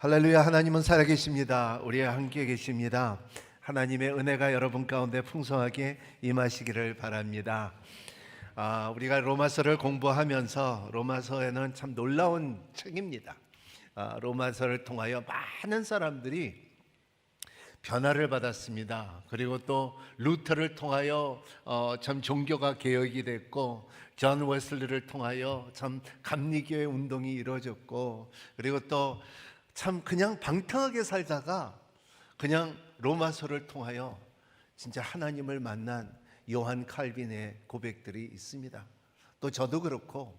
할렐루야. 하나님은 살아계십니다. 우리 함께 계십니다. 하나님의 은혜가 여러분 가운데 풍성하게 임하시기를 바랍니다. 우리가 로마서를 공부하면서 로마서에는 참 놀라운 책입니다. 로마서를 통하여 많은 사람들이 변화를 받았습니다. 그리고 또 루터를 통하여 참 종교가 개혁이 됐고, 존 웨슬리를 통하여 참 감리교의 운동이 이루어졌고, 그리고 또 참 그냥 방탕하게 살다가 그냥 로마서를 통하여 진짜 하나님을 만난 요한 칼빈의 고백들이 있습니다. 또 저도 그렇고,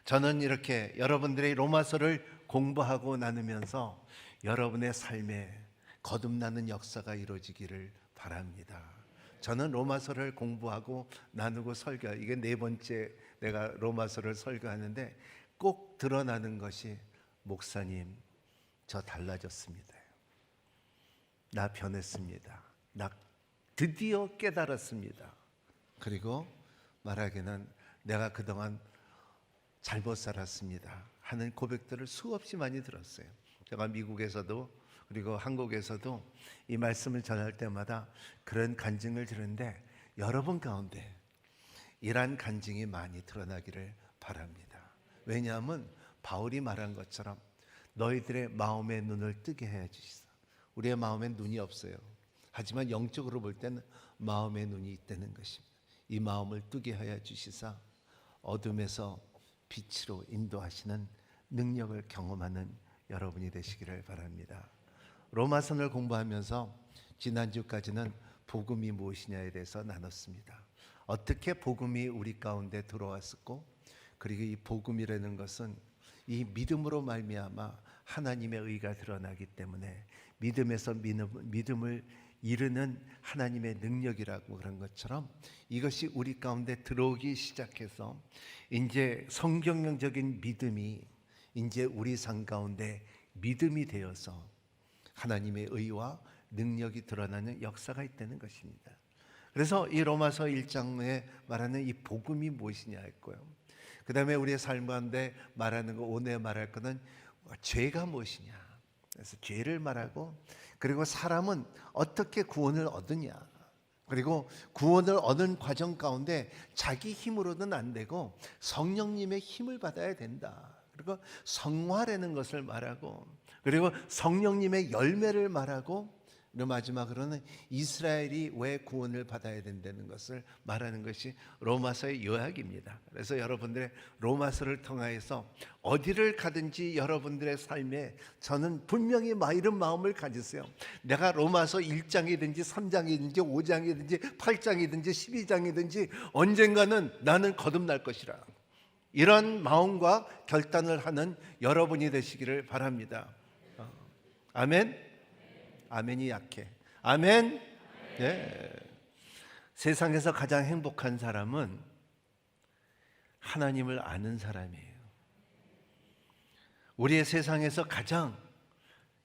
저는 이렇게 여러분들의 로마서를 공부하고 나누면서 여러분의 삶에 거듭나는 역사가 이루어지기를 바랍니다. 저는 로마서를 공부하고 나누고 설교, 이게 네 번째 내가 로마서를 설교하는데 꼭 드러나는 것이, 목사님 저 달라졌습니다. 나 변했습니다. 나 드디어 깨달았습니다. 그리고 말하기는 내가 그동안 잘못 살았습니다 하는 고백들을 수없이 많이 들었어요. 제가 미국에서도 그리고 한국에서도 이 말씀을 전할 때마다 그런 간증을 들은데, 여러분 가운데 이러한 간증이 많이 드러나기를 바랍니다. 왜냐하면 바울이 말한 것처럼 너희들의 마음의 눈을 뜨게 해 주시사. 우리의 마음에 눈이 없어요. 하지만 영적으로 볼 때는 마음의 눈이 있다는 것입니다. 이 마음을 뜨게 하여 주시사 어둠에서 빛으로 인도하시는 능력을 경험하는 여러분이 되시기를 바랍니다. 로마서를 공부하면서 지난주까지는 복음이 무엇이냐에 대해서 나눴습니다. 어떻게 복음이 우리 가운데 들어왔었고, 그리고 이 복음이라는 것은 이 믿음으로 말미암아 하나님의 의가 드러나기 때문에 믿음에서 믿음을 이루는 하나님의 능력이라고 그런 것처럼, 이것이 우리 가운데 들어오기 시작해서 이제 성경적인 믿음이 이제 우리 삶 가운데 믿음이 되어서 하나님의 의와 능력이 드러나는 역사가 있다는 것입니다. 그래서 이 로마서 1장에 말하는 이 복음이 무엇이냐 했고요. 그 다음에 우리의 삶 가운데 말하는 거, 오늘 말할 거는 죄가 무엇이냐. 그래서 죄를 말하고, 그리고 사람은 어떻게 구원을 얻느냐, 그리고 구원을 얻는 과정 가운데 자기 힘으로는 안 되고 성령님의 힘을 받아야 된다. 그리고 성화라는 것을 말하고, 그리고 성령님의 열매를 말하고, 그리고 마지막으로는 이스라엘이 왜 구원을 받아야 된다는 것을 말하는 것이 로마서의 요약입니다. 그래서 여러분들의 로마서를 통하여서 어디를 가든지 여러분들의 삶에 저는 분명히 이런 마음을 가지세요. 내가 로마서 1장이든지 3장이든지 5장이든지 8장이든지 12장이든지 언젠가는 나는 거듭날 것이라, 이런 마음과 결단을 하는 여러분이 되시기를 바랍니다. 아멘. 아멘이 약해. 아멘. 네. 세상에서 가장 행복한 사람은 하나님을 아는 사람이에요. 우리의 세상에서 가장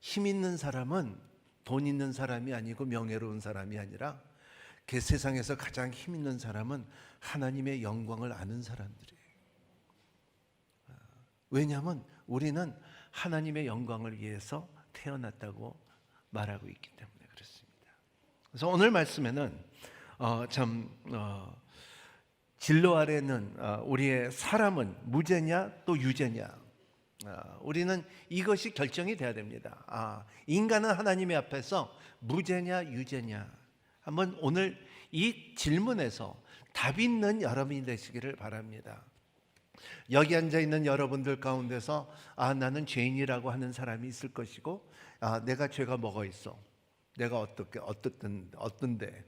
힘 있는 사람은 돈 있는 사람이 아니고 명예로운 사람이 아니라, 그 세상에서 가장 힘 있는 사람은 하나님의 영광을 아는 사람들이에요. 왜냐하면 우리는 하나님의 영광을 위해서 태어났다고 말하고 있기 때문에 그렇습니다. 그래서 오늘 말씀에는 진로 아래는 우리의 사람은 무죄냐 또 유죄냐, 우리는 이것이 결정이 돼야 됩니다. 인간은 하나님의 앞에서 무죄냐 유죄냐, 한번 오늘 이 질문에서 답 있는 여러분이 되시기를 바랍니다. 여기 앉아 있는 여러분들 가운데서 나는 죄인이라고 하는 사람이 있을 것이고, 내가 죄가 뭐가 있어, 내가 어떤데,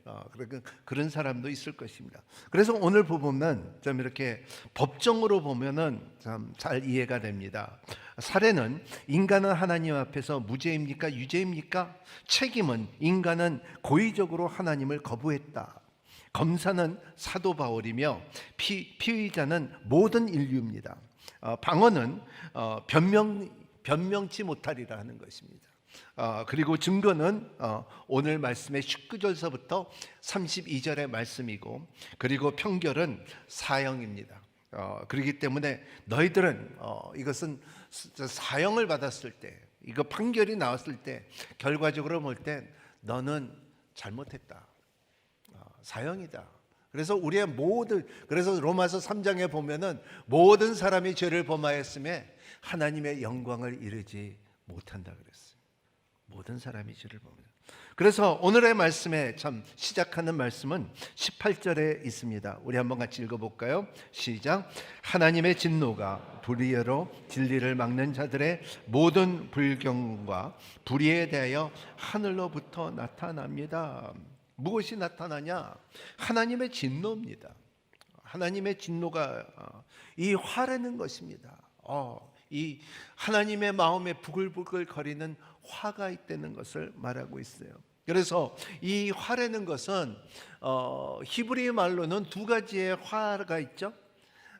그런 사람도 있을 것입니다. 그래서 오늘 보면 좀 이렇게 법정으로 보면은 참 잘 이해가 됩니다. 사례는 인간은 하나님 앞에서 무죄입니까 유죄입니까? 책임은 인간은 고의적으로 하나님을 거부했다. 검사는 사도 바울이며 피의자는 모든 인류입니다. 방언은 변명치 못하리라 하는 것입니다. 그리고 증거는 오늘 말씀의 19절서부터 32절의 말씀이고, 그리고 평결은 사형입니다. 그렇기 때문에 너희들은 이것은 사형을 받았을 때 이거 판결이 나왔을 때 결과적으로 볼 때 너는 잘못했다, 사형이다. 그래서 그래서 로마서 3장에 보면은 모든 사람이 죄를 범하였음에 하나님의 영광을 이루지 못한다 그랬어요. 모든 사람이 죄를 범하였다. 그래서 오늘의 말씀에 참 시작하는 말씀은 18절에 있습니다. 우리 한번 같이 읽어볼까요? 시작. 하나님의 진노가 불의로 진리를 막는 자들의 모든 불경과 불의에 대하여 하늘로부터 나타납니다. 무엇이 나타나냐? 하나님의 진노입니다. 하나님의 진노가 이 화라는 것입니다. 이 하나님의 마음에 부글부글 거리는 화가 있다는 것을 말하고 있어요. 그래서 이 화라는 것은 히브리 말로는 두 가지의 화가 있죠.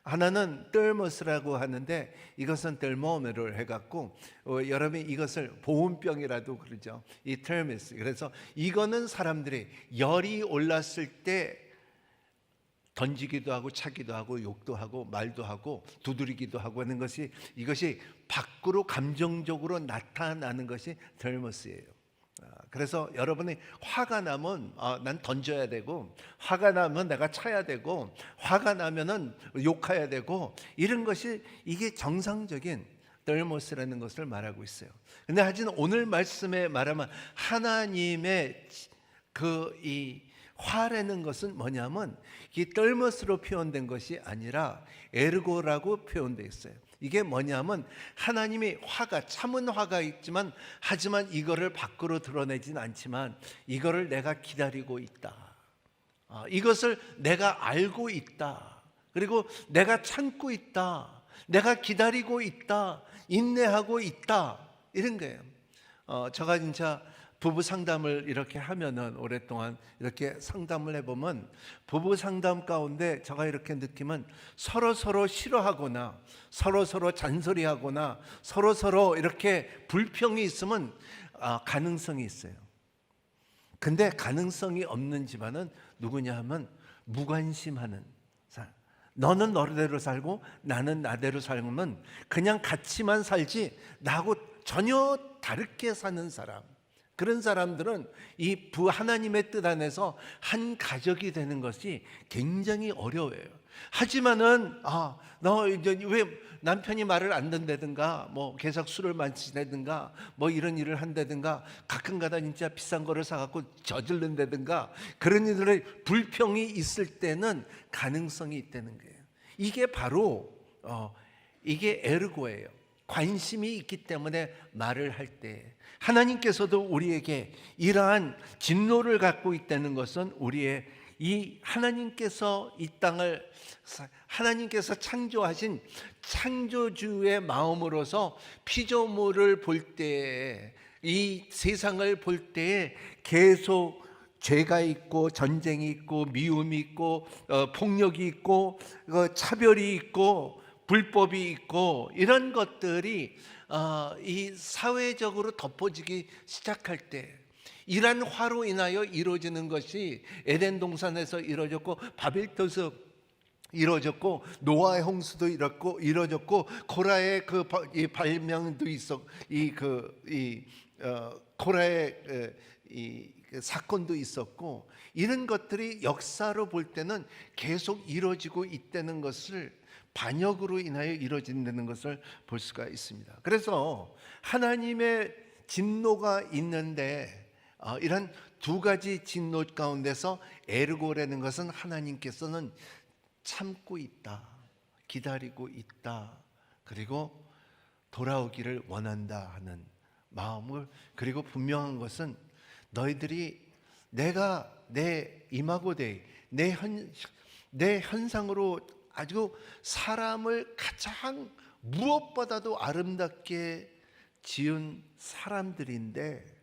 하나는 뜰머스라고 하는데 이것은 뜰모메로 해갖고 여러분이 이것을 보온병이라도 그러죠. 이 텔미스. 그래서 이거는 사람들이 열이 올랐을 때 던지기도 하고 차기도 하고 욕도 하고 말도 하고 두드리기도 하고 하는 것이 이것이 밖으로 감정적으로 나타나는 것이 텔머스예요. 그래서 여러분이 화가 나면 난 던져야 되고, 화가 나면 내가 차야 되고, 화가 나면은 욕해야 되고, 이런 것이 이게 정상적인 덜모스라는 것을 말하고 있어요. 근데 하지만 오늘 말씀에 말하면 하나님의 이 화라는 것은 뭐냐면 이 덜모스로 표현된 것이 아니라 에르고라고 표현되어 있어요. 이게 뭐냐면 하나님이 화가, 참은 화가 있지만 하지만 이거를 밖으로 드러내진 않지만 이거를 내가 기다리고 있다, 이것을 내가 알고 있다, 그리고 내가 참고 있다, 내가 기다리고 있다, 인내하고 있다, 이런 거예요. 제가 진짜 부부 상담을 이렇게 하면은 오랫동안 이렇게 상담을 해보면 부부 상담 가운데 제가 이렇게 느끼면 서로 싫어하거나 서로 잔소리하거나 서로 이렇게 불평이 있으면 가능성이 있어요. 근데 가능성이 없는 집안은 누구냐 하면 무관심하는 사람. 너는 너대로 살고 나는 나대로 살면 그냥 같이만 살지 나하고 전혀 다르게 사는 사람. 그런 사람들은 이 하나님의 뜻 안에서 한 가족이 되는 것이 굉장히 어려워요. 하지만은 너 이제 왜 남편이 말을 안 듣는다든가, 뭐 계속 술을 마시다든가, 뭐 이런 일을 한다든가, 가끔가다 진짜 비싼 거를 사갖고 저지른다든가, 그런 일들의 불평이 있을 때는 가능성이 있다는 거예요. 이게 바로 이게 에르고예요. 관심이 있기 때문에 말을 할 때 하나님께서도 우리에게 이러한 진노를 갖고 있다는 것은 우리의 이 하나님께서 이 땅을 하나님께서 창조하신 창조주의 마음으로서 피조물을 볼 때에, 이 세상을 볼 때에 계속 죄가 있고 전쟁이 있고 미움이 있고 폭력이 있고 차별이 있고 불법이 있고 이런 것들이 이 사회적으로 덮어지기 시작할 때 이러한 화로 인하여 이루어지는 것이 에덴 동산에서 이루어졌고 바벨탑에서 이루어졌고 노아의 홍수도 이루어졌고 코라의 이 발명도 코라의 그 사건도 있었고, 이런 것들이 역사로 볼 때는 계속 이루어지고 있다는 것을 반역으로 인하여 이루어진다는 것을 볼 수가 있습니다. 그래서 하나님의 진노가 있는데 이런 두 가지 진노 가운데서 에르고라는 것은 하나님께서는 참고 있다, 기다리고 있다, 그리고 돌아오기를 원한다 하는 마음을, 그리고 분명한 것은 너희들이 내가 내 이마고데이, 내 현상으로 아주 사람을 가장 무엇보다도 아름답게 지은 사람들인데,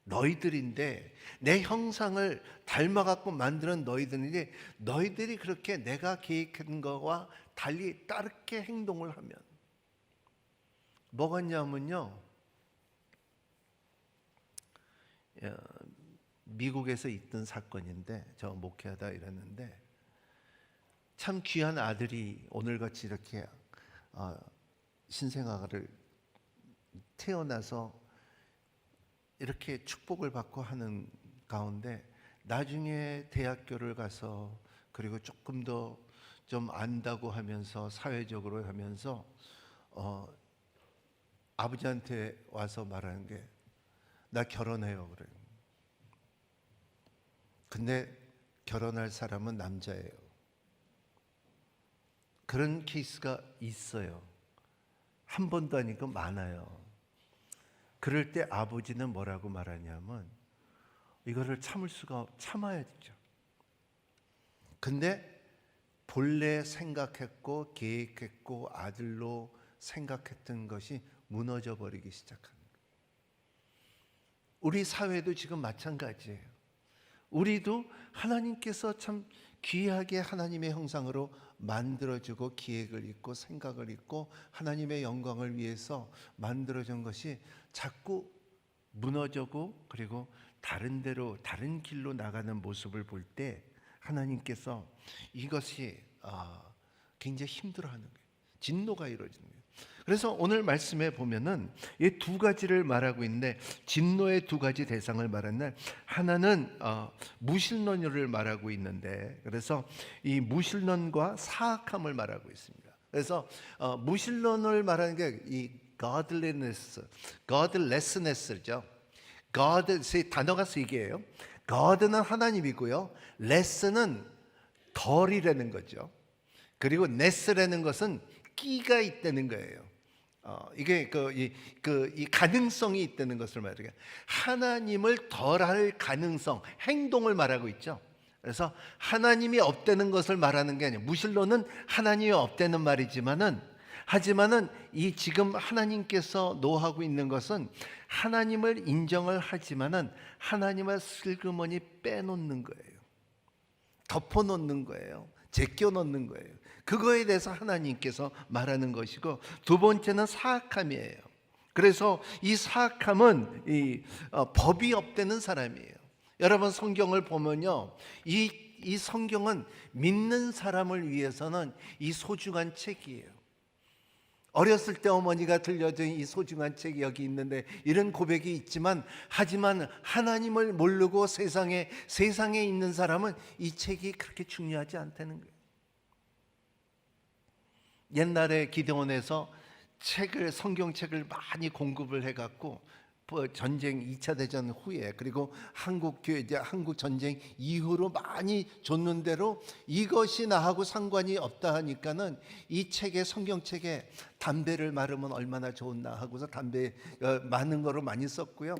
너희들인데, 내 형상을 닮아갖고 만드는 너희들인데, 너희들이 그렇게 내가 계획한 것과 달리 다르게 행동을 하면 뭐가 있냐면요, 미국에서 있던 사건인데, 저 목회하다 이랬는데 참 귀한 아들이 오늘같이 이렇게 신생아를 태어나서 이렇게 축복을 받고 하는 가운데 나중에 대학교를 가서 그리고 조금 더 좀 안다고 하면서 사회적으로 하면서 아버지한테 와서 말하는 게 나 결혼해요 그래요. 근데 결혼할 사람은 남자예요. 그런 케이스가 있어요. 한 번도 아니고 많아요. 그럴 때 아버지는 뭐라고 말하냐면 이거를 참아야죠. 근데 본래 생각했고 계획했고 아들로 생각했던 것이 무너져 버리기 시작합니다. 우리 사회도 지금 마찬가지예요. 우리도 하나님께서 참 귀하게 하나님의 형상으로 만들어주고 계획을 있고 생각을 있고 하나님의 영광을 위해서 만들어준 것이 자꾸 무너져고 그리고 다른 데로 다른 길로 나가는 모습을 볼 때 하나님께서 이것이 굉장히 힘들어하는 거예요. 진노가 이루어지는 거예요. 그래서 오늘 말씀에 보면은 이 두 가지를 말하고 있는데 진노의 두 가지 대상을 말하는 하나는 무신론을 말하고 있는데 그래서 이 무신론과 사악함을 말하고 있습니다. 그래서 무신론을 말하는 게 이 godlessness죠. God 단어가 세 개예요. God는 하나님이고요. less는 덜이라는 거죠. 그리고 ness라는 것은 끼가 있다는 거예요. 이게 이 가능성이 있다는 것을 말해요. 하나님을 덜할 가능성, 행동을 말하고 있죠. 그래서 하나님이 없다는 것을 말하는 게 아니에요. 무신론은 하나님이 없다는 말이지만은 하지만은 이 지금 하나님께서 노하고 있는 것은 하나님을 인정을 하지만은 하나님을 슬그머니 빼놓는 거예요. 덮어놓는 거예요. 제껴놓는 거예요. 그거에 대해서 하나님께서 말하는 것이고 두 번째는 사악함이에요. 그래서 이 사악함은 법이 없다는 사람이에요. 여러분 성경을 보면요, 이 성경은 믿는 사람을 위해서는 이 소중한 책이에요. 어렸을 때 어머니가 들려준 이 소중한 책이 여기 있는데 이런 고백이 있지만 하지만 하나님을 모르고 세상에 있는 사람은 이 책이 그렇게 중요하지 않다는 거예요. 옛날에 기도원에서 성경책을 많이 공급을 해갖고 전쟁 2차 대전 후에 그리고 한국 전쟁 이후로 많이 줬는 대로 이것이 나하고 상관이 없다 하니까는 이 책에 성경책에 담배를 마르면 얼마나 좋나 하고서 담배 많은 거로 많이 썼고요.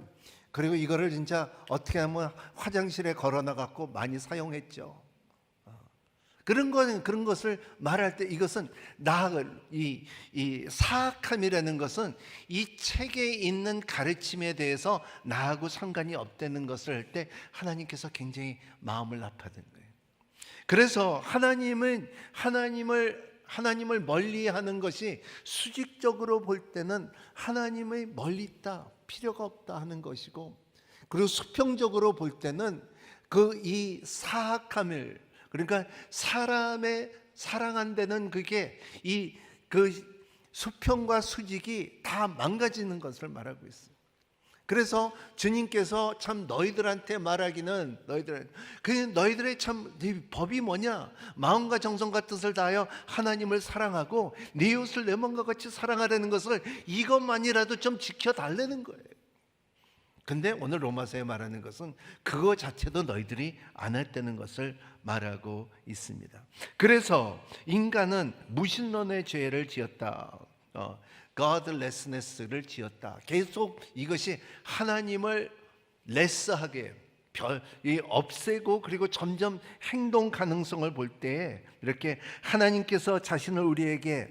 그리고 이거를 진짜 어떻게 하면 화장실에 걸어놔 갖고 많이 사용했죠. 그런 것을 말할 때 이것은 이 사악함이라는 것은 이 책에 있는 가르침에 대해서 나하고 상관이 없다는 것을 할 때 하나님께서 굉장히 마음을 아파하는 거예요. 그래서 하나님을 멀리하는 것이 수직적으로 볼 때는 하나님의 멀리 있다, 필요가 없다 하는 것이고, 그리고 수평적으로 볼 때는 이 사악함을 그러니까 사람의 사랑한다는 그게 수평과 수직이 다 망가지는 것을 말하고 있어요. 그래서 주님께서 참 너희들한테 말하기는 너희들의 참 법이 뭐냐? 마음과 정성과 뜻을 다하여 하나님을 사랑하고 네 이웃을 내 몸과 같이 사랑하라는 것을 이것만이라도 좀 지켜달라는 거예요. 근데 오늘 로마서에 말하는 것은 그거 자체도 너희들이 안 했다는 것을 말하고 있습니다. 그래서 인간은 무신론의 죄를 지었다. godlessness를 지었다. 계속 이것이 하나님을 레스하게 없애고 그리고 점점 행동 가능성을 볼 때 이렇게 하나님께서 자신을 우리에게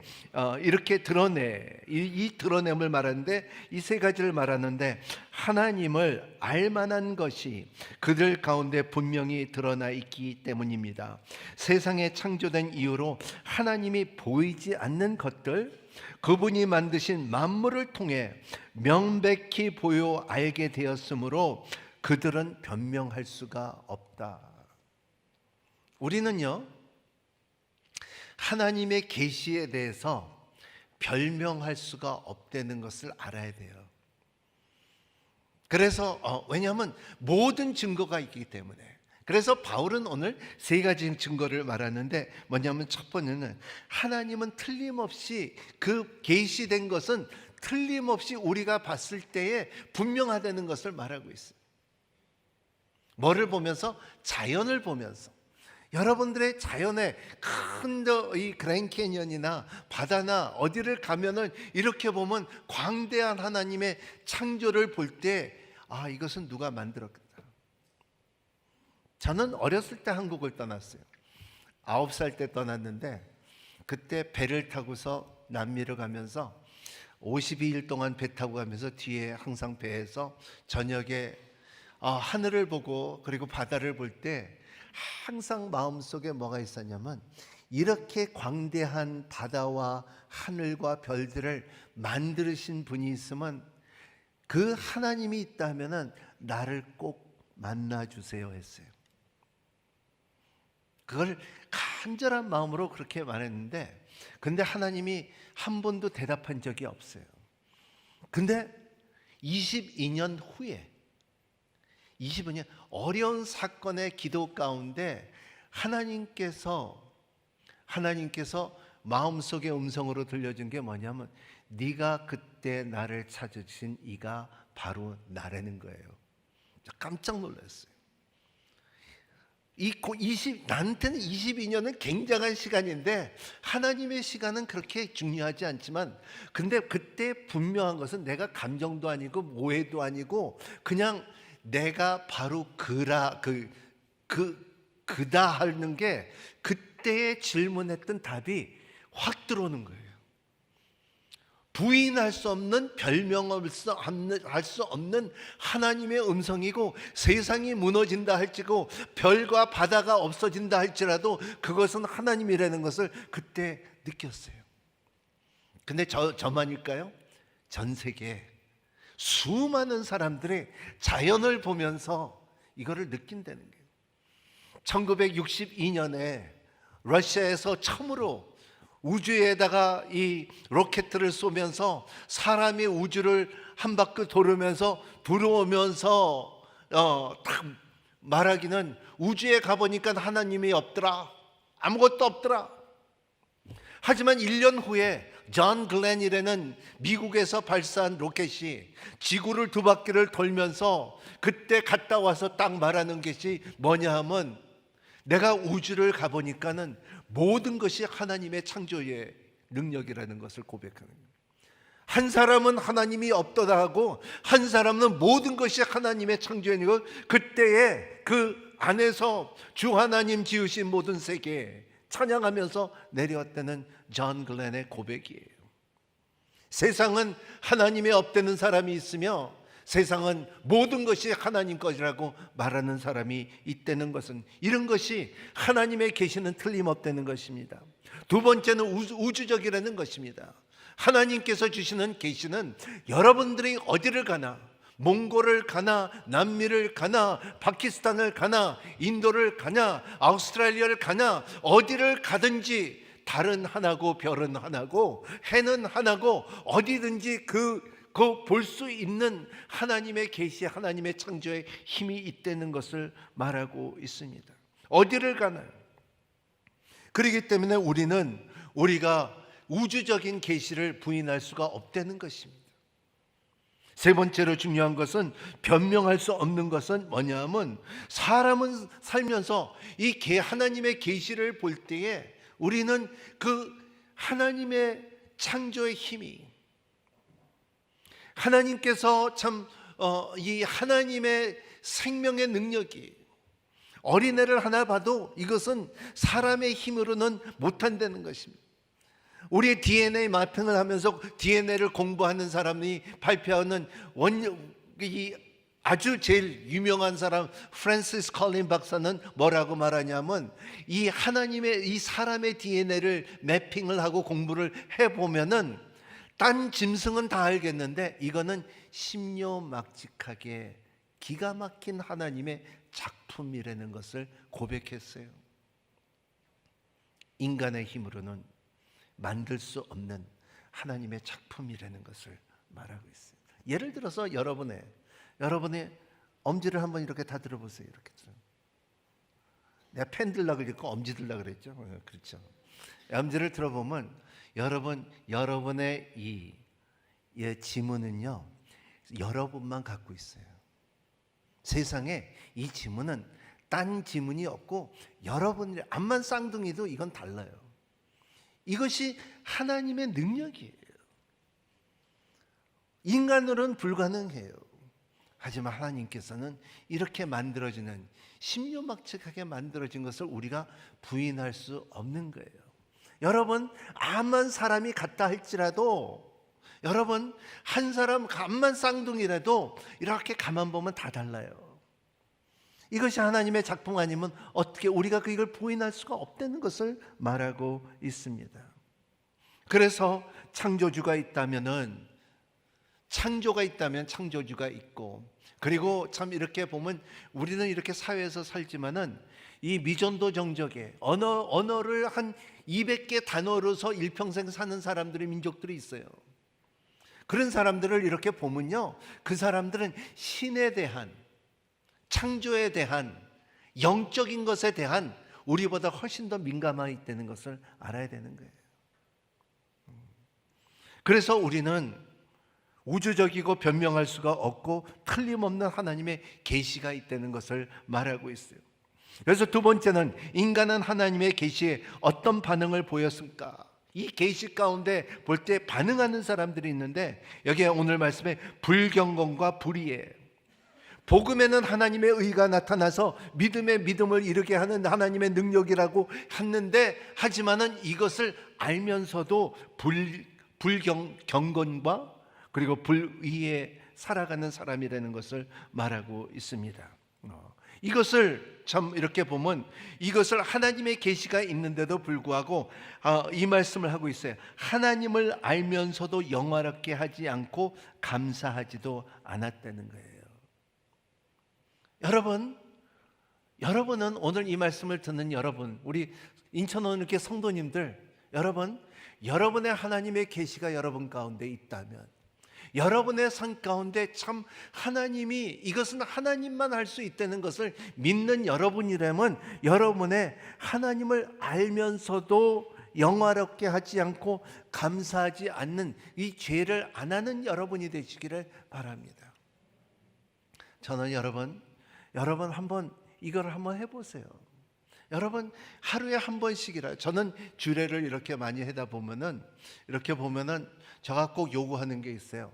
이렇게 이 드러냄을 말하는데 이 세 가지를 말하는데 하나님을 알만한 것이 그들 가운데 분명히 드러나 있기 때문입니다. 세상에 창조된 이후로 하나님이 보이지 않는 것들, 그분이 만드신 만물을 통해 명백히 보여 알게 되었으므로 그들은 변명할 수가 없다. 우리는요, 하나님의 계시에 대해서 변명할 수가 없다는 것을 알아야 돼요. 그래서 왜냐하면 모든 증거가 있기 때문에. 그래서 바울은 오늘 세 가지 증거를 말하는데, 뭐냐면 첫 번째는 하나님은 틀림없이 그 계시된 것은 틀림없이 우리가 봤을 때에 분명하다는 것을 말하고 있어요. 뭐를 보면서? 자연을 보면서. 여러분들의 자연에 큰 이 그랜 캐년이나 바다나 어디를 가면은 이렇게 보면 광대한 하나님의 창조를 볼 때, 이것은 누가 만들었다. 저는 어렸을 때 한국을 떠났어요. 9살 때 떠났는데, 그때 배를 타고서 남미를 가면서 52일 동안 배 타고 가면서 뒤에 항상 배에서 저녁에 하늘을 보고 그리고 바다를 볼 때 항상 마음속에 뭐가 있었냐면, 이렇게 광대한 바다와 하늘과 별들을 만드신 분이 있으면 그 하나님이 있다면 나를 꼭 만나주세요 했어요. 그걸 간절한 마음으로 그렇게 말했는데, 근데 하나님이 한 번도 대답한 적이 없어요. 근데 22년 후에 25년 어려운 사건의 기도 가운데 하나님께서 마음속의 음성으로 들려준 게 뭐냐면, 네가 그때 나를 찾으신 이가 바로 나라는 거예요. 깜짝 놀랐어요. 나한테는 22년은 굉장한 시간인데 하나님의 시간은 그렇게 중요하지 않지만, 근데 그때 분명한 것은 내가 감정도 아니고 오해도 아니고 그냥 내가 바로 그다 하는 게, 그때의 질문했던 답이 확 들어오는 거예요. 부인할 수 없는, 별명할 수 없는 하나님의 음성이고, 세상이 무너진다 할지고 별과 바다가 없어진다 할지라도 그것은 하나님이라는 것을 그때 느꼈어요. 근데 저만일까요? 전 세계 수많은 사람들이 자연을 보면서 이거를 느낀다는 거예요. 1962년에 러시아에서 처음으로 우주에다가 이 로켓을 쏘면서 사람이 우주를 한 바퀴 돌으면서 들어오면서 딱 말하기는, 우주에 가보니까 하나님이 없더라, 아무것도 없더라. 하지만 1년 후에 존 글렌이라는 미국에서 발사한 로켓이 지구를 두 바퀴를 돌면서 그때 갔다 와서 딱 말하는 것이 뭐냐 하면, 내가 우주를 가보니까는 모든 것이 하나님의 창조의 능력이라는 것을 고백하는 거예요. 한 사람은 하나님이 없더라 하고, 한 사람은 모든 것이 하나님의 창조의 능력, 그때에 그 안에서 주 하나님 지으신 모든 세계 찬양하면서 내려왔다는 존 글렌의 고백이에요. 세상은 하나님이 없다는 사람이 있으며, 세상은 모든 것이 하나님 것이라고 말하는 사람이 있다는 것은, 이런 것이 하나님의 계시는 틀림없다는 것입니다. 두 번째는 우주적이라는 것입니다. 하나님께서 주시는 계시는 여러분들이 어디를 가나, 몽골을 가나, 남미를 가나, 파키스탄을 가나, 인도를 가나, 아우스트랄리아를 가나, 어디를 가든지 달은 하나고 별은 하나고 해는 하나고, 어디든지 그 볼 수 있는 하나님의 계시, 하나님의 창조의 힘이 있다는 것을 말하고 있습니다. 어디를 가나요? 그렇기 때문에 우리가 우주적인 계시를 부인할 수가 없다는 것입니다. 세 번째로 중요한 것은, 변명할 수 없는 것은 뭐냐 하면, 사람은 살면서 이 하나님의 계시를 볼 때에 우리는 그 하나님의 창조의 힘이, 하나님께서 이 하나님의 생명의 능력이, 어린애를 하나 봐도 이것은 사람의 힘으로는 못한다는 것입니다. 우리의 DNA 마핑을 하면서 DNA를 공부하는 사람이 발표하는 아주 제일 유명한 사람 프랜시스 컬린 박사는 뭐라고 말하냐면, 이 하나님의 이 사람의 DNA를 매핑을 하고 공부를 해보면은 딴 짐승은 다 알겠는데 이거는 신묘막직하게 기가 막힌 하나님의 작품이라는 것을 고백했어요. 인간의 힘으로는 만들 수 없는 하나님의 작품이라는 것을 말하고 있습니다. 예를 들어서 여러분의 여러분의 엄지를 한번 이렇게 다 들어보세요. 이렇게 들어. 내가 펜 들라 그랬고 엄지 들라 그랬죠. 그렇죠. 엄지를 들어보면 여러분의 이 지문은요, 여러분만 갖고 있어요. 세상에 이 지문은 딴 지문이 없고 여러분이 암만 쌍둥이도 이건 달라요. 이것이 하나님의 능력이에요. 인간으로는 불가능해요. 하지만 하나님께서는 이렇게 만들어지는, 신묘막측하게 만들어진 것을 우리가 부인할 수 없는 거예요. 여러분, 암만 사람이 같다 할지라도, 여러분, 한 사람 암만 쌍둥이라도 이렇게 가만 보면 다 달라요. 이것이 하나님의 작품 아니면 어떻게 우리가 이걸 부인할 수가 없다는 것을 말하고 있습니다. 그래서 창조주가 있다면은, 창조가 있다면 창조주가 있고, 그리고 참 이렇게 보면 우리는 이렇게 사회에서 살지만은 이 미전도 정적에 언어를 한 200개 단어로서 일평생 사는 사람들의 민족들이 있어요. 그런 사람들을 이렇게 보면요, 그 사람들은 신에 대한, 창조에 대한, 영적인 것에 대한 우리보다 훨씬 더 민감하게 있다는 것을 알아야 되는 거예요. 그래서 우리는 우주적이고 변명할 수가 없고 틀림없는 하나님의 계시가 있다는 것을 말하고 있어요. 그래서 두 번째는, 인간은 하나님의 계시에 어떤 반응을 보였을까? 이 계시 가운데 볼 때 반응하는 사람들이 있는데, 여기에 오늘 말씀에 불경건과 불의예요. 복음에는 하나님의 의가 나타나서 믿음의 믿음을 이루게 하는 하나님의 능력이라고 했는데, 하지만은 이것을 알면서도 불경건과 그리고 불의에 살아가는 사람이라는 것을 말하고 있습니다. 이것을 참 이렇게 보면, 이것을 하나님의 계시가 있는데도 불구하고 이 말씀을 하고 있어요. 하나님을 알면서도 영화롭게 하지 않고 감사하지도 않았다는 거예요. 여러분은 오늘 이 말씀을 듣는 여러분, 우리 인천원육교 성도님들, 여러분의 하나님의 계시가 여러분 가운데 있다면, 여러분의 삶 가운데 참 하나님이, 이것은 하나님만 할 수 있다는 것을 믿는 여러분이라면, 여러분의 하나님을 알면서도 영화롭게 하지 않고 감사하지 않는 이 죄를 안 하는 여러분이 되시기를 바랍니다. 저는 여러분 한번 이걸 한번 해보세요. 여러분, 하루에 한 번씩이라, 저는 주례를 이렇게 많이 하다 보면은, 이렇게 보면은 제가 꼭 요구하는 게 있어요.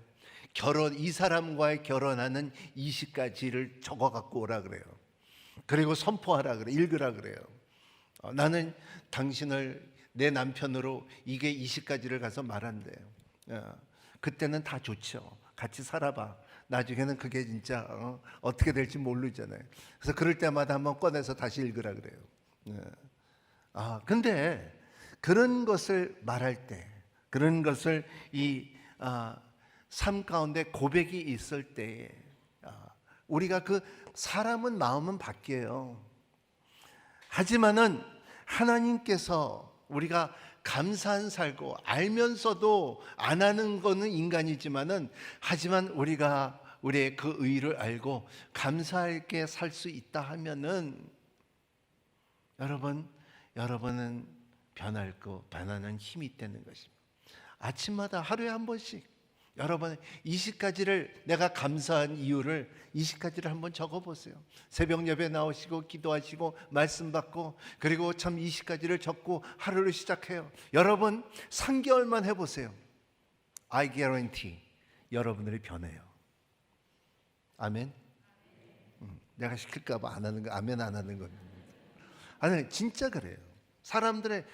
이 사람과의 결혼하는 20가지를 적어 갖고 오라 그래요. 그리고 선포하라 그래요. 읽으라 그래요. 나는 당신을 내 남편으로, 이게 20가지를 가서 말한대요. 그때는 다 좋죠. 같이 살아봐. 나중에는 그게 진짜 어떻게 될지 모르잖아요. 그래서 그럴 때마다 한번 꺼내서 다시 읽으라 그래요. 근데 그런 것을 말할 때, 그런 것을 삶 가운데 고백이 있을 때, 우리가 그 사람은 마음은 바뀌어요. 하지만은 하나님께서 우리가 감사한 살고, 알면서도 안 하는 거는 인간이지만은, 하지만 우리가 우리의 그 의를 알고 감사하게 살 수 있다 하면은, 여러분은 변하는 힘이 있다는 것입니다. 아침마다 하루에 한 번씩 여러분 20가지를, 내가 감사한 이유를 20가지를 한번 적어보세요. 새벽 예배 나오시고 기도하시고 말씀 받고, 그리고 참 20가지를 적고 하루를 시작해요. 여러분 3개월만 해보세요. I guarantee 여러분들이 변해요. 아멘. 내가 시킬까 봐 안 하는 거, 아멘 안 하는 겁니다. 아니 진짜 그래요. 사람의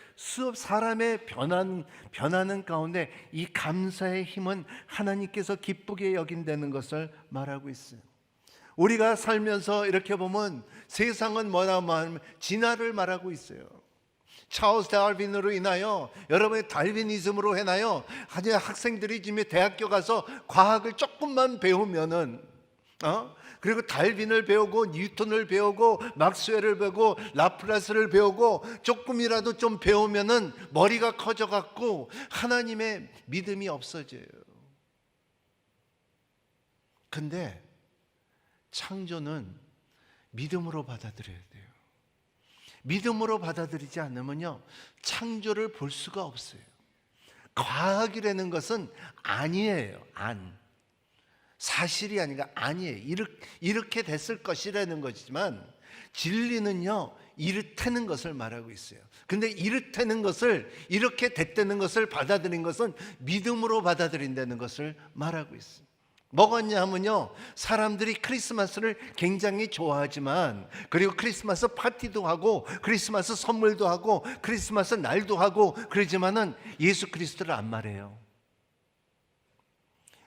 변하는 가운데 이 감사의 힘은 하나님께서 기쁘게 여긴다는 것을 말하고 있어요. 우리가 살면서 이렇게 보면 세상은 뭐라고 하면 진화를 말하고 있어요. 찰스 다윈으로 인하여, 여러분의 달비니즘으로 인하여 학생들이 지금 대학교 가서 과학을 조금만 배우면은 그리고 달빈을 배우고 뉴턴을 배우고 막스웰을 배우고 라플라스를 배우고 조금이라도 좀 배우면은 머리가 커져 갖고 하나님의 믿음이 없어져요. 근데 창조는 믿음으로 받아들여야 돼요. 믿음으로 받아들이지 않으면요, 창조를 볼 수가 없어요. 과학이라는 것은 아니에요. 사실이 아니라 아니에요. 이렇게 됐을 것이라는 것이지만 진리는요, 이렇다는 것을 말하고 있어요. 근데 이렇다는 것을, 이렇게 됐다는 것을 받아들인 것은 믿음으로 받아들인다는 것을 말하고 있어요. 뭐겠냐 하면요, 사람들이 크리스마스를 굉장히 좋아하지만, 그리고 크리스마스 파티도 하고 크리스마스 선물도 하고 크리스마스 날도 하고 그러지만은 예수 그리스도를 안 말해요.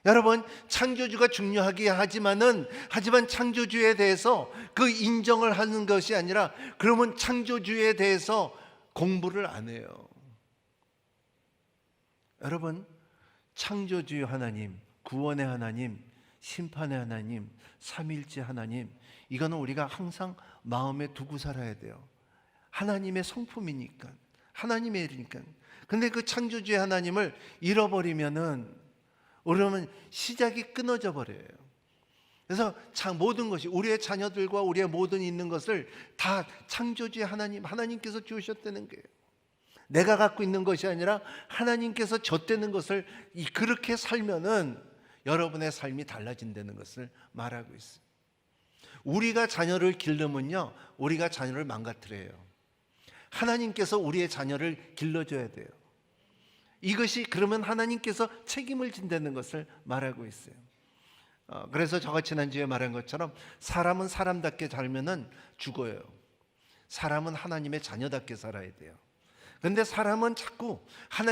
여러분, 창조주가 중요하긴 하지만 창조주에 대해서 그 인정을 하는 것이 아니라, 그러면 창조주에 대해서 공부를 안 해요. 여러분, 창조주 하나님, 구원의 하나님, 심판의 하나님, 삼일째 하나님, 이거는 우리가 항상 마음에 두고 살아야 돼요. 하나님의 성품이니까, 하나님의 일이니까. 근데 그 창조주의 하나님을 잃어버리면은, 그러면 시작이 끊어져 버려요. 그래서 모든 것이, 우리의 자녀들과 우리의 모든 있는 것을 다 창조주의 하나님께서 주셨다는 거예요. 내가 갖고 있는 것이 아니라 하나님께서 줬다는 것을 그렇게 살면은 여러분의 삶이 달라진다는 것을 말하고 있어요. 우리가 자녀를 기르면요, 우리가 자녀를 망가뜨려요. 하나님께서 우리의 자녀를 길러줘야 돼요. 이것이, 그러면 하나님께서 책임을 진다는 것을 말하고 있어요. 그래서 제가 지난주에 말한 것처럼 사람은 사람답게 살면은 죽어요. 사람은 하나님의 자녀답게 살아야 돼요. 그런데 사람은 자꾸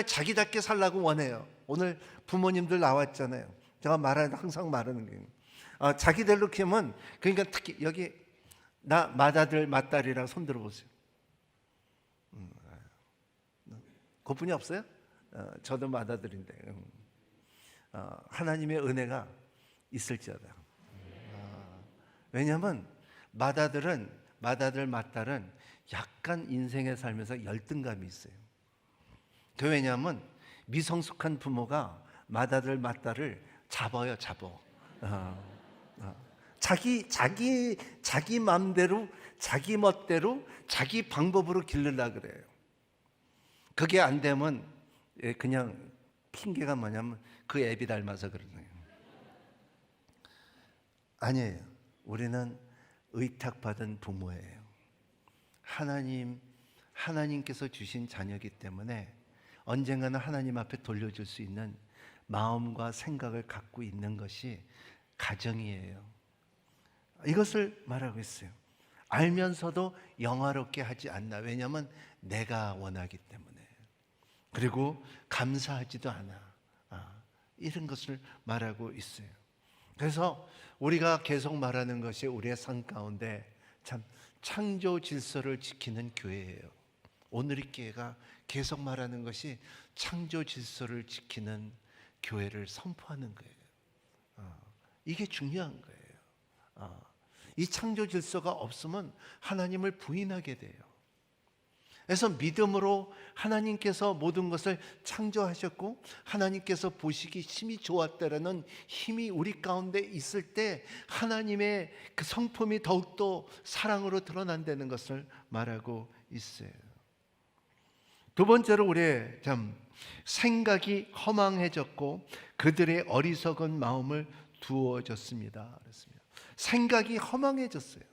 자기답게 살라고 원해요. 오늘 부모님들 나왔잖아요. 제가 항상 말하는 게, 자기들로 키우면, 그러니까 특히 여기 나 맏아들 맏딸이랑 손 들어보세요. 그뿐이 없어요? 저도 맏아들인데, 하나님의 은혜가 있을지어다. 왜냐하면 맏아들 맏딸은 약간 인생에 살면서 열등감이 있어요. 그 왜냐하면 미성숙한 부모가 맏아들 맏딸을 잡아. 자기 마음대로, 자기 멋대로, 자기 방법으로 기르려고 그래요. 그게 안 되면 그냥 핑계가 뭐냐면 그 애비 닮아서 그러는 거예요. 아니에요. 우리는 의탁받은 부모예요. 하나님께서 주신 자녀이기 때문에 언젠가는 하나님 앞에 돌려줄 수 있는 마음과 생각을 갖고 있는 것이 가정이에요. 이것을 말하고 있어요. 알면서도 영화롭게 하지 않나. 왜냐하면 내가 원하기 때문에. 그리고 감사하지도 않아. 이런 것을 말하고 있어요. 그래서 우리가 계속 말하는 것이 우리의 삶 가운데 참 창조 질서를 지키는 교회예요. 오늘의 교회가 계속 말하는 것이 창조 질서를 지키는 교회를 선포하는 거예요. 이게 중요한 거예요. 이 창조 질서가 없으면 하나님을 부인하게 돼요. 그래서 믿음으로 하나님께서 모든 것을 창조하셨고 하나님께서 보시기 심히 좋았다라는 힘이 우리 가운데 있을 때 하나님의 그 성품이 더욱더 사랑으로 드러난다는 것을 말하고 있어요. 두 번째로 우리의 생각이 허망해졌고 그들의 어리석은 마음을 두어졌습니다. 그렇습니다. 생각이 허망해졌어요.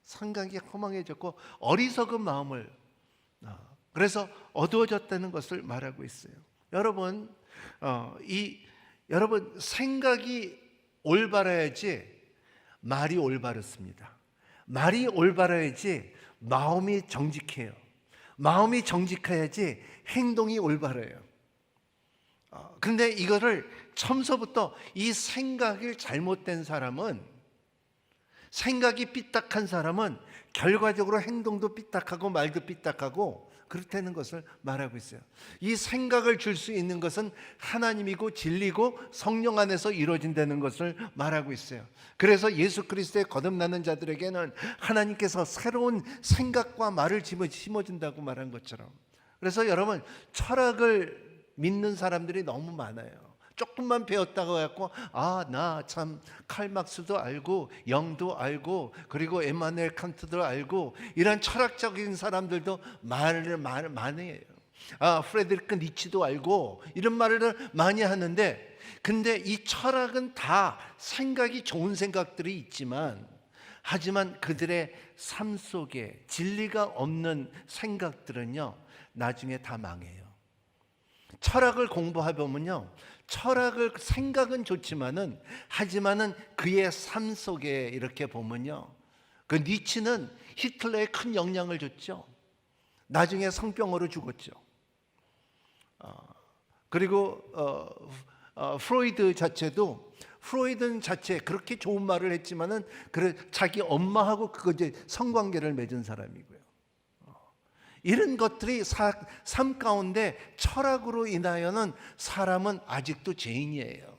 생각이 허망해졌고 어리석은 마음을, 그래서 어두워졌다는 것을 말하고 있어요. 여러분, 여러분 생각이 올바라야지 말이 올바르습니다. 말이 올바라야지 마음이 정직해요. 마음이 정직해야지 행동이 올바라요. 근데 이거를 처음서부터 이 생각이 잘못된 사람은, 생각이 삐딱한 사람은 결과적으로 행동도 삐딱하고 말도 삐딱하고 그렇다는 것을 말하고 있어요. 이 생각을 줄 수 있는 것은 하나님이고 진리고 성령 안에서 이루어진다는 것을 말하고 있어요. 그래서 예수 그리스도의 거듭나는 자들에게는 하나님께서 새로운 생각과 말을 심어준다고 말한 것처럼, 그래서 여러분 철학을 믿는 사람들이 너무 많아요. 조금만 배웠다고 해갖고 나 참 칼막스도 알고 영도 알고 그리고 에마누엘 칸트도 알고 이런 철학적인 사람들도 말을 많이 해요. 프레드리크 니치도 알고 이런 말을 많이 하는데, 근데 이 철학은 다 생각이 좋은 생각들이 있지만, 하지만 그들의 삶 속에 진리가 없는 생각들은요 나중에 다 망해요. 철학을 공부해 보면요, 철학을 생각은 좋지만은 하지만은 그의 삶 속에 이렇게 보면요, 그 니치는 히틀러에 큰 영향을 줬죠. 나중에 성병으로 죽었죠. 그리고 프로이드 자체도, 프로이드는 자체 그렇게 좋은 말을 했지만은 자기 엄마하고 그거 이제 성관계를 맺은 사람이고요. 이런 것들이 삶 가운데 철학으로 인하여는 사람은 아직도 죄인이에요.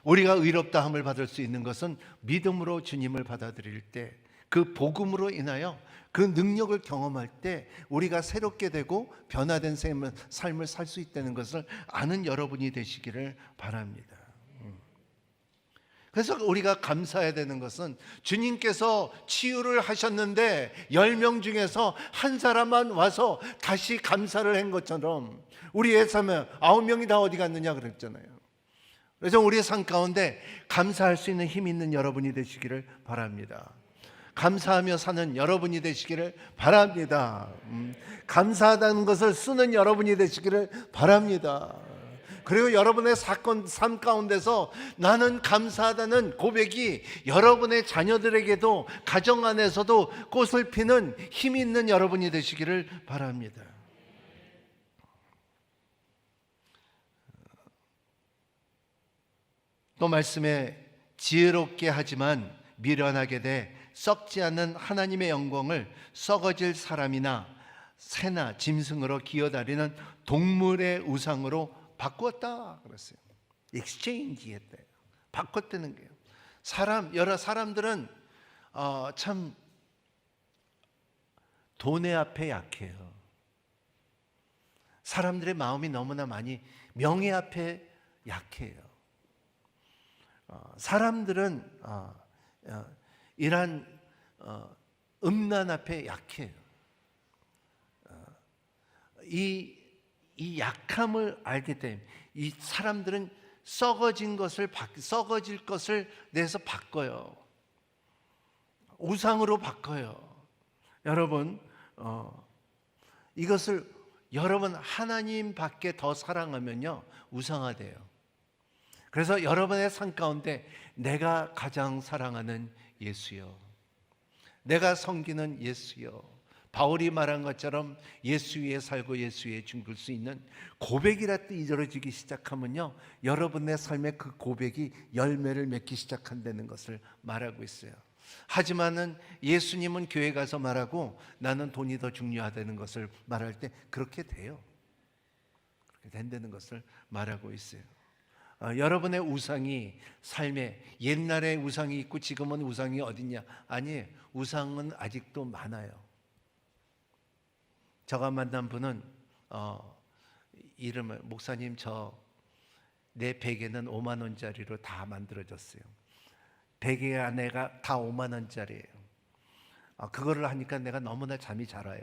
우리가 의롭다함을 받을 수 있는 것은 믿음으로 주님을 받아들일 때, 그 복음으로 인하여 그 능력을 경험할 때 우리가 새롭게 되고 변화된 삶을 살 수 있다는 것을 아는 여러분이 되시기를 바랍니다. 그래서 우리가 감사해야 되는 것은, 주님께서 치유를 하셨는데 10명 중에서 한 사람만 와서 다시 감사를 한 것처럼 우리의 삶에 9명이 다 어디 갔느냐 그랬잖아요. 그래서 우리의 삶 가운데 감사할 수 있는 힘 있는 여러분이 되시기를 바랍니다. 감사하며 사는 여러분이 되시기를 바랍니다. 감사하다는 것을 쓰는 여러분이 되시기를 바랍니다. 그리고 여러분의 삶 가운데서 나는 감사하다는 고백이 여러분의 자녀들에게도, 가정 안에서도 꽃을 피는 힘 있는 여러분이 되시기를 바랍니다. 또 말씀에 지혜롭게 하지만 미련하게 돼 썩지 않는 하나님의 영광을 썩어질 사람이나 새나 짐승으로 기어다니는 동물의 우상으로 바꾸었다 그랬어요. exchange 했대요. 바꿨다는 거예요. 여러 사람들은 참 돈의 앞에 약해요. 사람들의 마음이 너무나 많이 명예 앞에 약해요. 사람들은 이러한 음란 앞에 약해요. 이 약함을 알기 때문에 이 사람들은 썩어질 것을 내서 바꿔요. 우상으로 바꿔요. 여러분, 이것을 여러분 하나님밖에 더 사랑하면요 우상화돼요. 그래서 여러분의 삶 가운데 내가 가장 사랑하는 예수요, 내가 섬기는 예수요, 바울이 말한 것처럼 예수 위에 살고 예수 위에 죽을 수 있는 고백이라도 이루어지기 시작하면요 여러분의 삶에 그 고백이 열매를 맺기 시작한다는 것을 말하고 있어요. 하지만은 예수님은 교회 가서 말하고 나는 돈이 더 중요하다는 것을 말할 때 그렇게 돼요. 그렇게 된다는 것을 말하고 있어요. 여러분의 우상이 삶에, 옛날에 우상이 있고 지금은 우상이 어딨냐? 아니에요. 우상은 아직도 많아요. 제가 만난 분은 이름을, 목사님 내 베개는 5만 원짜리로 다 만들어졌어요. 베개 안에가 다 5만 원짜리예요. 그거를 하니까 내가 너무나 잠이 잘 와요.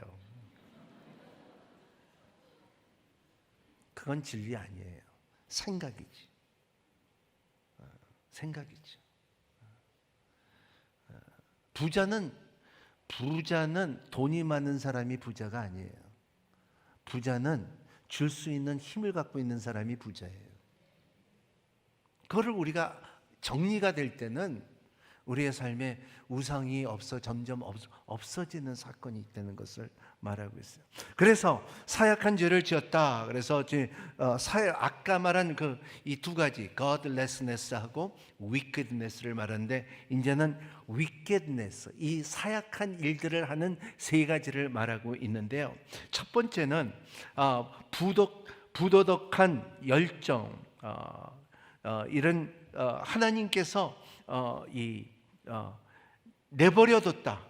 그건 진리 아니에요. 생각이지. 생각이죠. 부자는 돈이 많은 사람이 부자가 아니에요. 부자는 줄 수 있는 힘을 갖고 있는 사람이 부자예요. 그거를 우리가 정리가 될 때는 우리의 삶에 우상이 점점 없어지는 사건이 있다는 것을 말하고 있어요. 그래서 사약한 죄를 지었다. 그래서 아까 말한 이 두 가지 godlessness하고 wickedness를 말하는데, 이제는 wickedness, 이 사약한 일들을 하는 세 가지를 말하고 있는데요. 첫 번째는 부도덕한 열정, 이런 하나님께서 내버려뒀다.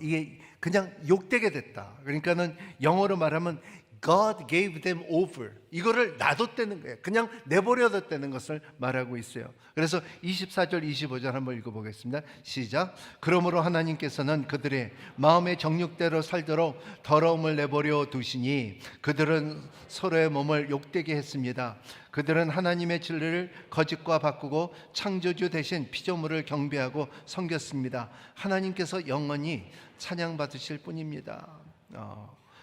이게 그냥 욕되게 됐다. 그러니까는 영어로 말하면 God gave them over. 이거를 놔뒀다는 거예요. 그냥 내버려뒀다는 것을 말하고 있어요. 그래서 24절 25절 한번 읽어보겠습니다. 시작. 그러므로 하나님께서는 그들의 마음의 정욕대로 살도록 더러움을 내버려 두시니 그들은 서로의 몸을 욕되게 했습니다. 그들은 하나님의 진리를 거짓과 바꾸고 창조주 대신 피조물을 경배하고 섬겼습니다. 하나님께서 영원히 찬양받으실 뿐입니다.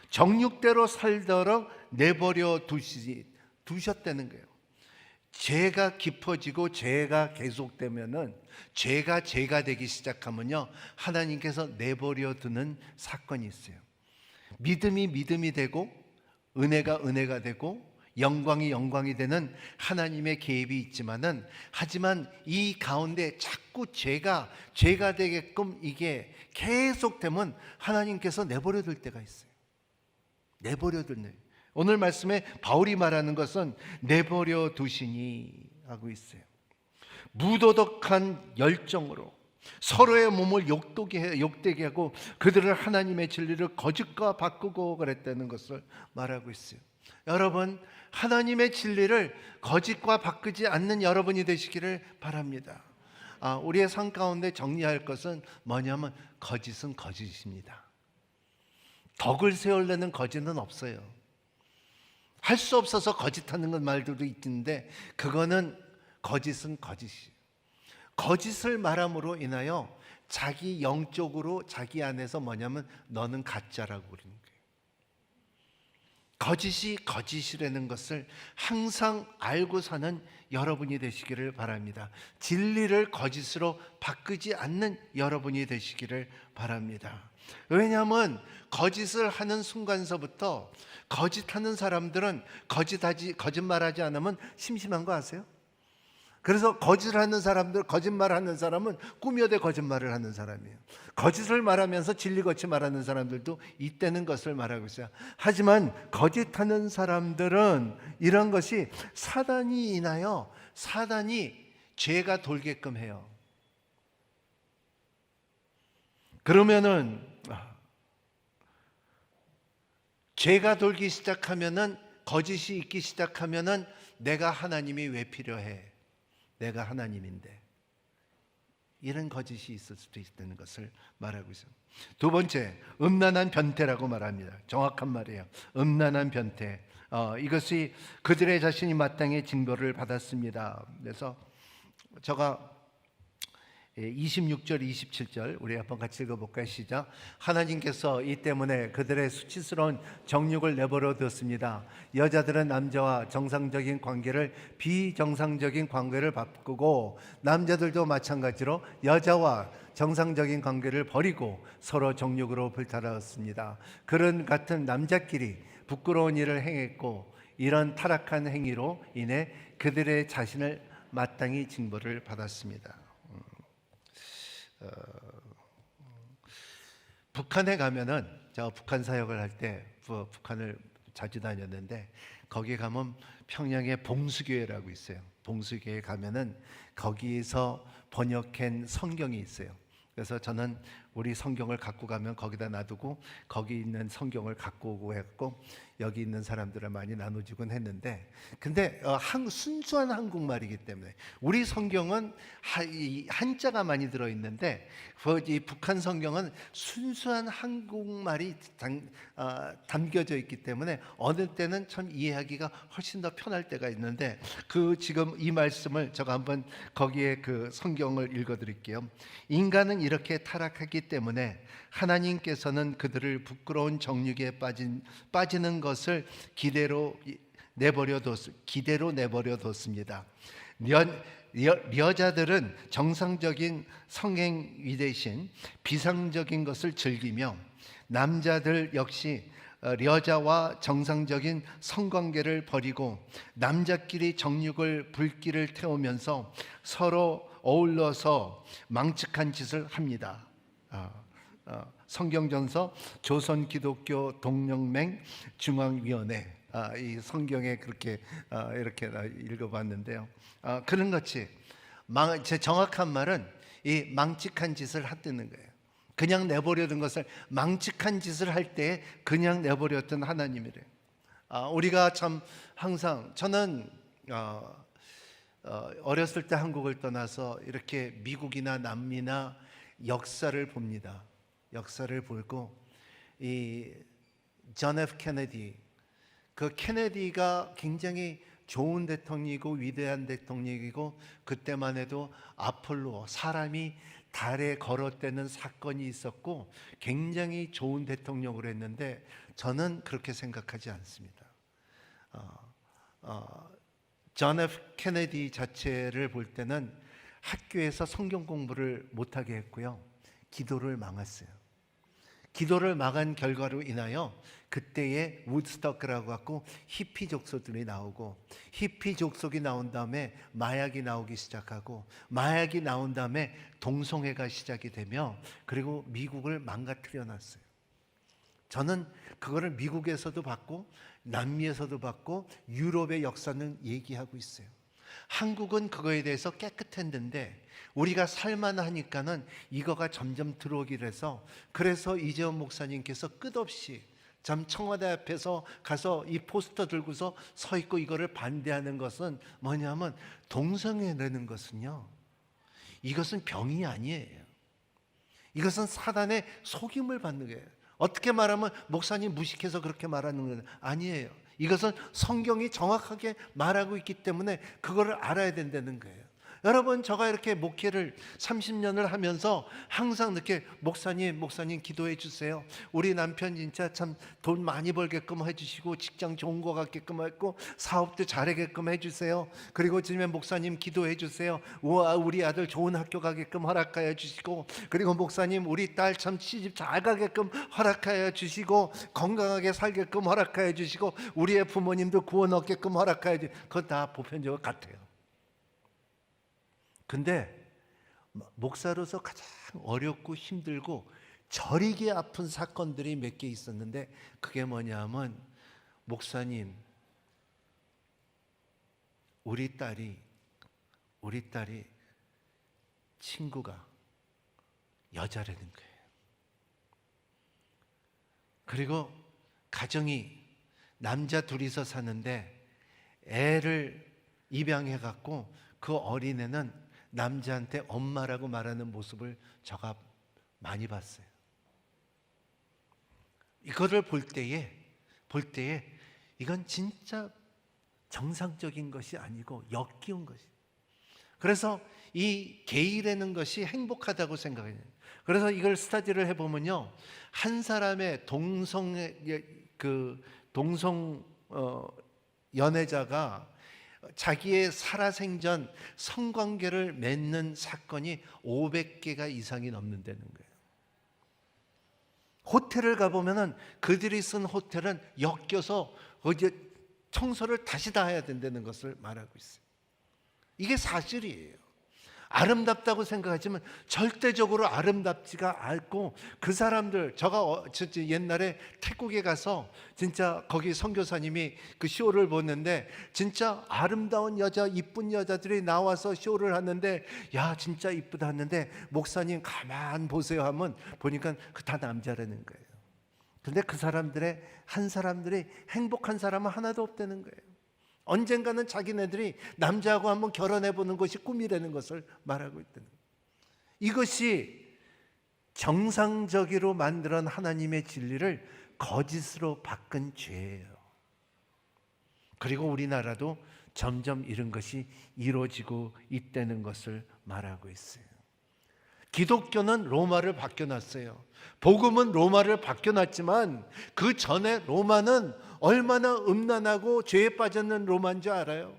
정욕대로 살도록 내버려 두셨다는 거예요. 죄가 깊어지고 죄가 계속되면은 죄가 되기 시작하면요, 하나님께서 내버려 두는 사건이 있어요. 믿음이 되고 은혜가 은혜가 되고 영광이 영광이 되는 하나님의 계획이 있지만은, 하지만 이 가운데 자꾸 죄가 되게끔 이게 계속되면 하나님께서 내버려 둘 때가 있어요. 내버려 두는. 오늘 말씀에 바울이 말하는 것은 내버려 두시니 하고 있어요. 무도덕한 열정으로 서로의 몸을 욕되게 하고 그들을 하나님의 진리를 거짓과 바꾸고 그랬다는 것을 말하고 있어요. 여러분, 하나님의 진리를 거짓과 바꾸지 않는 여러분이 되시기를 바랍니다. 우리의 삶 가운데 정리할 것은 뭐냐면 거짓은 거짓입니다. 덕을 세우려는 거짓은 없어요. 할 수 없어서 거짓하는 건 말들도 있는데 그거는 거짓은 거짓이에요. 거짓을 말함으로 인하여 자기 영적으로 자기 안에서 뭐냐면 너는 가짜라고 그러는 거예요. 거짓이 거짓이라는 것을 항상 알고 사는 여러분이 되시기를 바랍니다. 진리를 거짓으로 바꾸지 않는 여러분이 되시기를 바랍니다. 왜냐하면 거짓을 하는 순간서부터 거짓하는 사람들은 거짓말하지 않으면 심심한 거 아세요? 그래서 거짓말하는 사람은 꾸며대 거짓말을 하는 사람이에요. 거짓을 말하면서 진리같이 말하는 사람들도 있다는 것을 말하고 있어요. 하지만 거짓하는 사람들은 이런 것이 사단이 인하여 사단이 죄가 돌게끔 해요. 그러면은 죄가 돌기 시작하면은, 거짓이 있기 시작하면은 내가 하나님이 왜 필요해? 내가 하나님인데. 이런 거짓이 있을 수도 있다는 것을 말하고 있어요. 두 번째, 음란한 변태라고 말합니다. 정확한 말이에요. 음란한 변태. 이것이 그들의 자신이 마땅히 징벌을 받았습니다. 그래서 제가 26절 27절 우리 한번 같이 읽어볼까요? 시작. 하나님께서 이 때문에 그들의 수치스러운 정욕을 내버려 두었습니다. 여자들은 남자와 정상적인 관계를 비정상적인 관계를 바꾸고, 남자들도 마찬가지로 여자와 정상적인 관계를 버리고 서로 정욕으로 불타렀습니다. 그런 같은 남자끼리 부끄러운 일을 행했고, 이런 타락한 행위로 인해 그들의 자신을 마땅히 징벌을 받았습니다. 북한에 가면은, 제가 북한 사역을 할 때 북한을 자주 다녔는데, 거기 가면 평양에 봉수교회라고 있어요. 봉수교회 가면은 거기서 번역한 성경이 있어요. 그래서 저는 우리 성경을 갖고 가면 거기다 놔두고 거기 있는 성경을 갖고 오고 했고, 여기 있는 사람들을 많이 나눠주곤 했는데, 근데 순수한 한국말이기 때문에 우리 성경은 한자가 많이 들어있는데 이 북한 성경은 순수한 한국말이 담겨져 있기 때문에 어느 때는 참 이해하기가 훨씬 더 편할 때가 있는데, 지금 이 말씀을 제가 한번 거기에 그 성경을 읽어드릴게요. 인간은 이렇게 타락하기 때문에 하나님께서는 그들을 부끄러운 정욕에 빠지는 것을 기대로 내버려 뒀습니다. 여자들은 정상적인 성행위 대신 비상적인 것을 즐기며, 남자들 역시 여자와 정상적인 성관계를 버리고 남자끼리 정욕을 불길을 태우면서 서로 어울러서 망측한 짓을 합니다. 성경전서 조선기독교 동명맹 중앙위원회, 이 성경에 그렇게 이렇게 읽어봤는데요. 그런 것이 제 정확한 말은 이 망측한 짓을 했다는 거예요. 그냥 내버려둔 것을, 망측한 짓을 할 때 그냥 내버렸던 하나님이래요. 우리가 참 항상 저는 어렸을 때 한국을 떠나서 이렇게 미국이나 남미나 역사를 봅니다. 역사를 보고 이 존 F 케네디, 그 케네디가 굉장히 좋은 대통령이고 위대한 대통령이고, 그때만 해도 아폴로, 사람이 달에 걸어대는 사건이 있었고 굉장히 좋은 대통령으로 했는데, 저는 그렇게 생각하지 않습니다. 존 F 케네디 자체를 볼 때는 학교에서 성경 공부를 못하게 했고요, 기도를 망했어요. 기도를 망한 결과로 인하여 그때의 우드스토크라고 갖고 히피 족속들이 나오고, 히피 족속이 나온 다음에 마약이 나오기 시작하고, 마약이 나온 다음에 동성애가 시작이 되며, 그리고 미국을 망가뜨려 놨어요. 저는 그거를 미국에서도 봤고 남미에서도 봤고 유럽의 역사는 얘기하고 있어요. 한국은 그거에 대해서 깨끗했는데 우리가 살만하니까는 이거가 점점 들어오기로 해서, 그래서 이재원 목사님께서 끝없이 참 청와대 앞에서 가서 이 포스터 들고서 서 있고 이거를 반대하는 것은 뭐냐면, 동성애라는 것은요, 이것은 병이 아니에요. 이것은 사단의 속임을 받는 거예요. 어떻게 말하면 목사님 무식해서 그렇게 말하는 건 아니에요. 이것은 성경이 정확하게 말하고 있기 때문에 그거를 알아야 된다는 거예요. 여러분, 제가 이렇게 목회를 30년을 하면서 항상 이렇게 목사님 기도해 주세요. 우리 남편 진짜 참 돈 많이 벌게끔 해주시고 직장 좋은 거 갖게끔 했고 사업도 잘하게끔 해주세요. 그리고 지금 목사님 기도해 주세요. 우리 아들 좋은 학교 가게끔 허락하여 주시고, 그리고 목사님 우리 딸 참 시집 잘 가게끔 허락하여 주시고, 건강하게 살게끔 허락하여 주시고, 우리의 부모님도 구원 얻게끔 허락하여 주시고, 그거 다 보편적으로 같아요. 근데 목사로서 가장 어렵고 힘들고 저리게 아픈 사건들이 몇 개 있었는데, 그게 뭐냐면, 목사님 우리 딸이 친구가 여자라는 거예요. 그리고 가정이 남자 둘이서 사는데 애를 입양해 갖고 그 어린애는 남자한테 엄마라고 말하는 모습을 제가 많이 봤어요. 이거를 볼 때에 이건 진짜 정상적인 것이 아니고 역기운 것이. 그래서 이 게이라는 것이 행복하다고 생각해요. 그래서 이걸 스터디를 해보면요, 한 사람의 동성 연애자가 자기의 살아생전 성관계를 맺는 사건이 500개가 이상이 넘는다는 거예요. 호텔을 가보면은 그들이 쓴 호텔은 엮여서 이제 청소를 다시 다 해야 된다는 것을 말하고 있어요. 이게 사실이에요. 아름답다고 생각하지만 절대적으로 아름답지가 않고, 그 사람들, 제가 옛날에 태국에 가서 진짜 거기 선교사님이 그 쇼를 보는데, 진짜 아름다운 여자, 이쁜 여자들이 나와서 쇼를 하는데, 야 진짜 이쁘다 하는데, 목사님 가만 보세요 하면 보니까 그 다 남자라는 거예요. 근데 그 사람들의 한 사람들이 행복한 사람은 하나도 없다는 거예요. 언젠가는 자기네들이 남자하고 한번 결혼해보는 것이 꿈이라는 것을 말하고 있다는 거예요. 이것이 정상적으로 만들어 하나님의 진리를 거짓으로 바꾼 죄예요. 그리고 우리나라도 점점 이런 것이 이루어지고 있다는 것을 말하고 있어요. 기독교는 로마를 바뀌어놨어요. 복음은 로마를 바뀌어놨지만 그 전에 로마는 얼마나 음란하고 죄에 빠졌는 로마인 줄 알아요?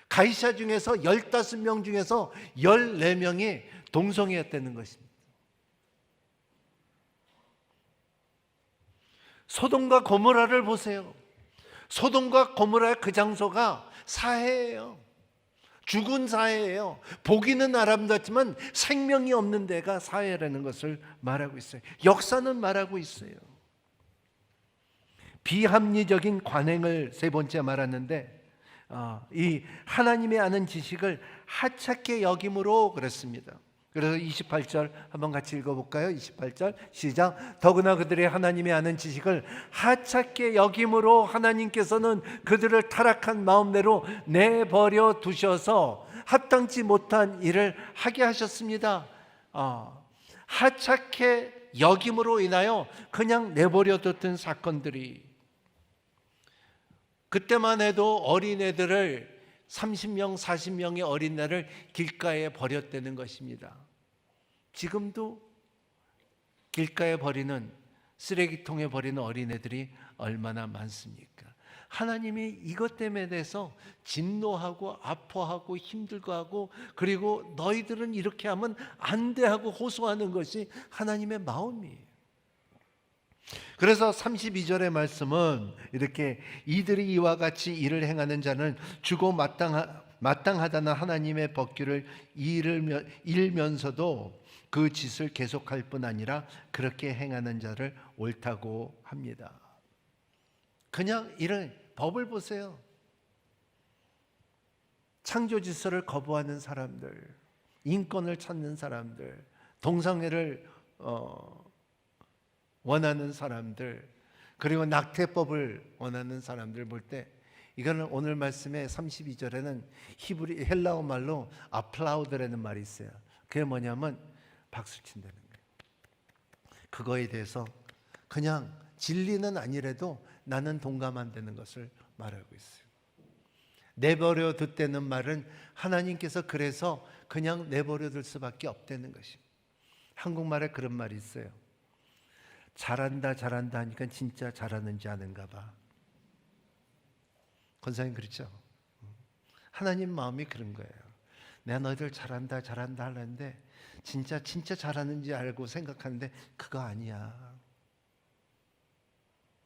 가이사 중에서 15명 중에서 14명이 동성애였다는 것입니다. 소돔과 고모라를 보세요. 소돔과 고모라의 그 장소가 사해예요. 죽은 사회예요. 보기는 아름답지만 생명이 없는 데가 사회라는 것을 말하고 있어요. 역사는 말하고 있어요. 비합리적인 관행을 세 번째 말하는데, 이 하나님의 아는 지식을 하찮게 여김으로 그랬습니다. 그래서 28절 한번 같이 읽어볼까요? 28절 시작. 더구나 그들이 하나님의 아는 지식을 하찮게 여김으로 하나님께서는 그들을 타락한 마음대로 내버려 두셔서 합당치 못한 일을 하게 하셨습니다. 하찮게 여김으로 인하여 그냥 내버려 뒀던 사건들이, 그때만 해도 어린애들을 30명 40명의 어린애를 길가에 버렸다는 것입니다. 지금도 길가에 버리는, 쓰레기통에 버리는 어린애들이 얼마나 많습니까? 하나님이 이것 때문에 대해서 진노하고 아파하고 힘들고하고, 그리고 너희들은 이렇게 하면 안 돼 하고 호소하는 것이 하나님의 마음이에요. 그래서 32절의 말씀은 이렇게, 이들이 이와 같이 일을 행하는 자는 주고 마땅하다는 하나님의 법규를 잃으면서도 그 짓을 계속할 뿐 아니라 그렇게 행하는 자를 옳다고 합니다. 그냥 이런 법을 보세요. 창조 질서를 거부하는 사람들, 인권을 찾는 사람들, 동성애를 원하는 사람들, 그리고 낙태법을 원하는 사람들 볼 때, 이거는 오늘 말씀의 32절에는 헬라어 말로 아플라우드라는 말이 있어요. 그게 뭐냐면 박수 친다는 거예요. 그거에 대해서 그냥 진리는 아니래도 나는 동감한다는 것을 말하고 있어요. 내버려 뒀다는 말은 하나님께서 그래서 그냥 내버려 둘 수밖에 없다는 것입니다. 한국말에 그런 말이 있어요. 잘한다 잘한다 하니까 진짜 잘하는지 아는가 봐. 권사님 그렇죠? 하나님 마음이 그런 거예요. 내가 너희들 잘한다 잘한다 하는데 진짜 잘하는지 알고 생각하는데 그거 아니야.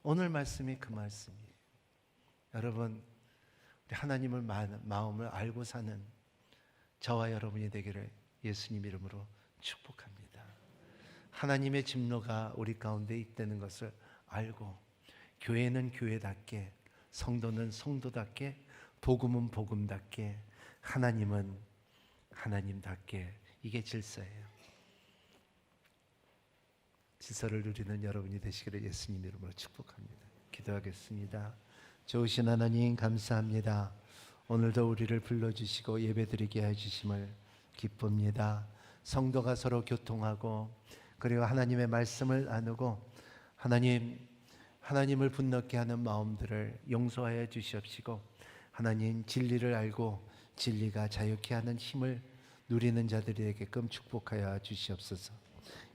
오늘 말씀이 그 말씀이에요. 여러분, 우리 하나님을 마음을 알고 사는 저와 여러분이 되기를 예수님 이름으로 축복합니다. 하나님의 진노가 우리 가운데 있다는 것을 알고, 교회는 교회답게, 성도는 성도답게, 복음은 복음답게, 하나님은 하나님답게, 이게 질서예요. 질서를 누리는 여러분이 되시기를 예수님 이름으로 축복합니다. 기도하겠습니다. 좋으신 하나님 감사합니다. 오늘도 우리를 불러주시고 예배드리게 해주심을 기쁩니다. 성도가 서로 교통하고, 그리고 하나님의 말씀을 나누고 하나님을 분노케 하는 마음들을 용서하여 주시옵시고, 하나님 진리를 알고 진리가 자유케 하는 힘을 누리는 자들에게끔 축복하여 주시옵소서.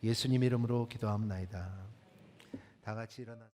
예수님 이름으로 기도합나이다. 다 같이 일어나